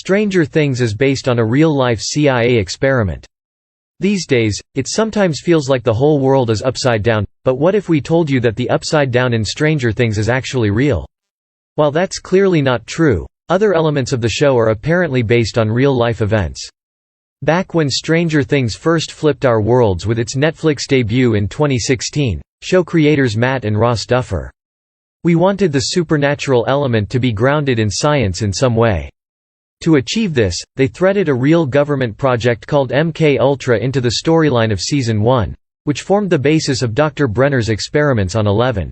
Stranger Things is based on a real-life CIA experiment. These days, it sometimes feels like the whole world is upside down, but what if we told you that the upside down in Stranger Things is actually real? While that's clearly not true, other elements of the show are apparently based on real-life events. Back when Stranger Things first flipped our worlds with its Netflix debut in 2016, show creators Matt and Ross Duffer. We wanted the supernatural element to be grounded in science in some way. To achieve this, they threaded a real government project called MK Ultra into the storyline of Season 1, which formed the basis of Dr. Brenner's experiments on Eleven.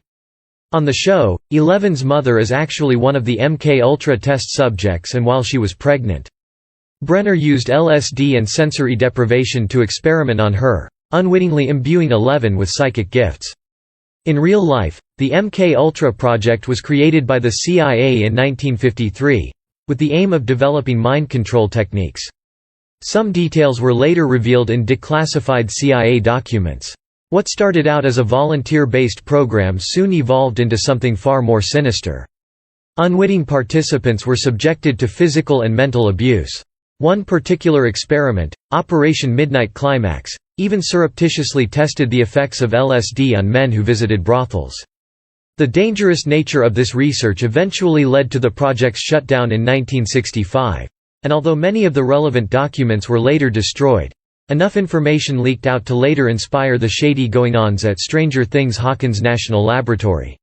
On the show, Eleven's mother is actually one of the MK Ultra test subjects, and while she was pregnant, Brenner used LSD and sensory deprivation to experiment on her, unwittingly imbuing Eleven with psychic gifts. In real life, the MK Ultra project was created by the CIA in 1953. With the aim of developing mind control techniques. Some details were later revealed in declassified CIA documents. What started out as a volunteer-based program soon evolved into something far more sinister. Unwitting participants were subjected to physical and mental abuse. One particular experiment, Operation Midnight Climax, even surreptitiously tested the effects of LSD on men who visited brothels. The dangerous nature of this research eventually led to the project's shutdown in 1965, and although many of the relevant documents were later destroyed, enough information leaked out to later inspire the shady goings-on at Stranger Things Hawkins National Laboratory.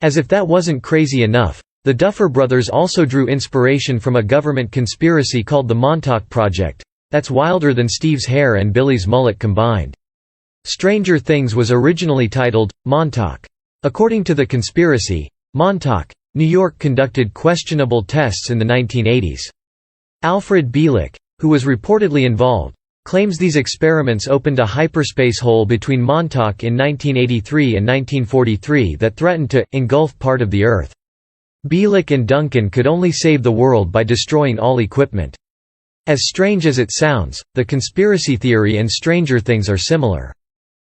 As if that wasn't crazy enough, the Duffer Brothers also drew inspiration from a government conspiracy called the Montauk Project. That's wilder than Steve's hair and Billy's mullet combined. Stranger Things was originally titled Montauk. According to the conspiracy, Montauk, New York conducted questionable tests in the 1980s. Alfred Bielek, who was reportedly involved, claims these experiments opened a hyperspace hole between Montauk in 1983 and 1943 that threatened to engulf part of the Earth. Bielek and Duncan could only save the world by destroying all equipment. As strange as it sounds, the conspiracy theory and Stranger Things are similar.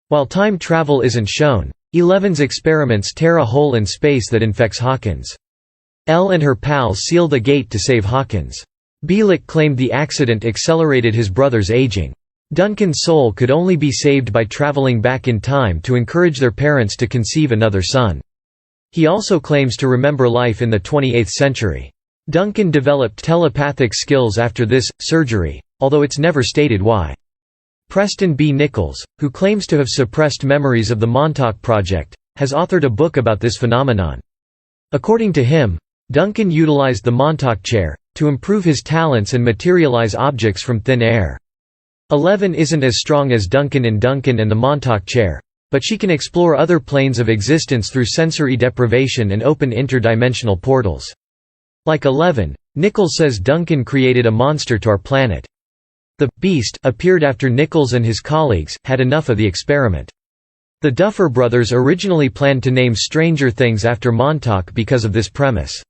While time travel isn't shown, Eleven's experiments tear a hole in space that infects Hawkins. Elle and her pals seal the gate to save Hawkins. Bielek claimed the accident accelerated his brother's aging. Duncan's soul could only be saved by traveling back in time to encourage their parents to conceive another son. He also claims to remember life in the 28th century. Duncan developed telepathic skills after this surgery, although it's never stated why. Preston B. Nichols, who claims to have suppressed memories of the Montauk Project, has authored a book about this phenomenon. According to him, Duncan utilized the Montauk chair to improve his talents and materialize objects from thin air. Eleven isn't as strong as Duncan in Duncan and the Montauk chair, but she can explore other planes of existence through sensory deprivation and open interdimensional portals. Like Eleven, Nichols says Duncan created a monster to our planet. The Beast appeared after Nichols and his colleagues had enough of the experiment. The Duffer Brothers originally planned to name Stranger Things after Montauk because of this premise.